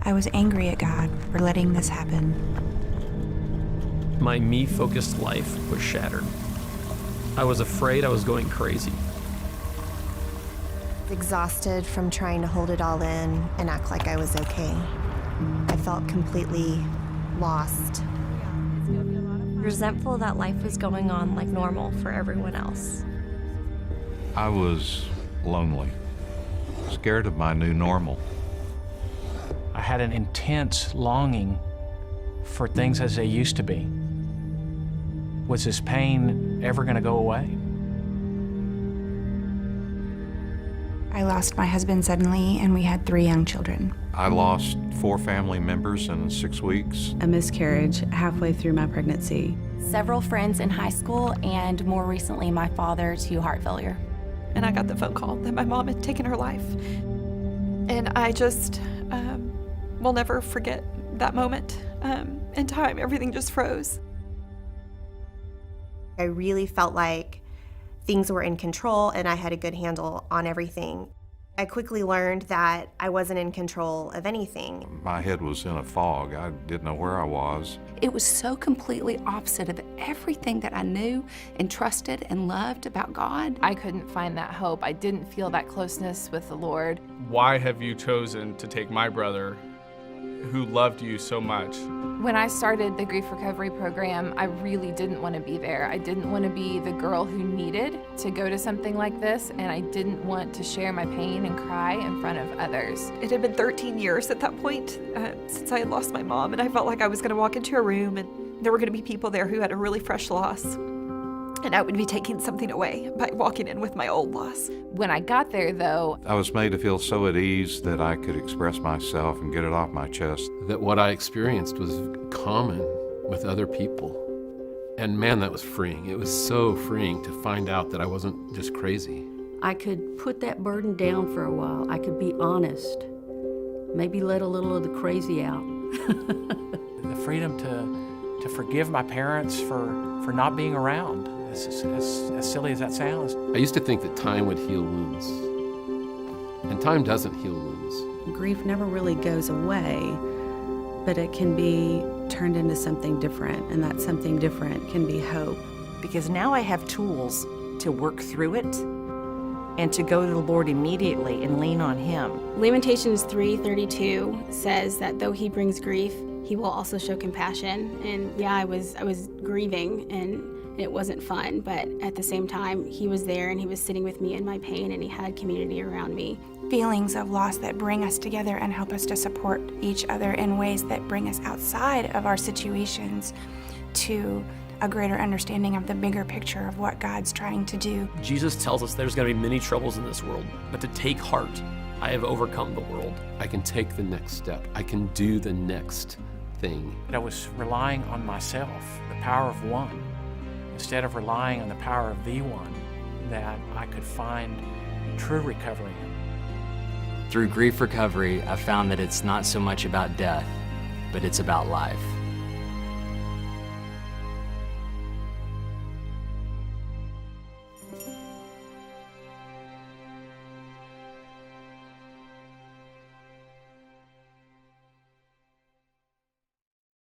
I was angry at God for letting this happen. My me-focused life was shattered. I was afraid I was going crazy. Exhausted from trying to hold it all in and act like I was okay. I felt completely lost. Resentful that life was going on like normal for everyone else. I was lonely, scared of my new normal. I had an intense longing for things as they used to be. Was this pain ever going to go away? I lost my husband suddenly, and we had 3 young children. I lost 4 family members in 6 weeks. A miscarriage halfway through my pregnancy. Several friends in high school, and more recently my father to heart failure. And I got the phone call that my mom had taken her life. And I just will never forget that moment in time. Everything just froze. I really felt like things were in control and I had a good handle on everything. I quickly learned that I wasn't in control of anything. My head was in a fog. I didn't know where I was. It was so completely opposite of everything that I knew and trusted and loved about God. I couldn't find that hope. I didn't feel that closeness with the Lord. Why have you chosen to take my brother, who loved you so much? When I started the grief recovery program, I really didn't want to be there. I didn't want to be the girl who needed to go to something like this, and I didn't want to share my pain and cry in front of others. It had been 13 years at that point since I had lost my mom, and I felt like I was going to walk into a room and there were going to be people there who had a really fresh loss. And I would be taking something away by walking in with my old loss. When I got there, though, I was made to feel so at ease that I could express myself and get it off my chest. That what I experienced was common with other people. And man, that was freeing. It was so freeing to find out that I wasn't just crazy. I could put that burden down for a while. I could be honest. Maybe let a little of the crazy out. The freedom to forgive my parents for not being around. As silly as that sounds. I used to think that time would heal wounds. And time doesn't heal wounds. Grief never really goes away, but it can be turned into something different, and that something different can be hope. Because now I have tools to work through it and to go to the Lord immediately and lean on Him. Lamentations 3:32 says that though He brings grief, He will also show compassion. And yeah, I was grieving and it wasn't fun, but at the same time, He was there and He was sitting with me in my pain and He had community around me. Feelings of loss that bring us together and help us to support each other in ways that bring us outside of our situations to a greater understanding of the bigger picture of what God's trying to do. Jesus tells us there's going to be many troubles in this world, but to take heart, I have overcome the world. I can take the next step. I can do the next thing. I was relying on myself, the power of one, instead of relying on the power of the one, that I could find true recovery in. Through grief recovery, I found that it's not so much about death, but it's about life.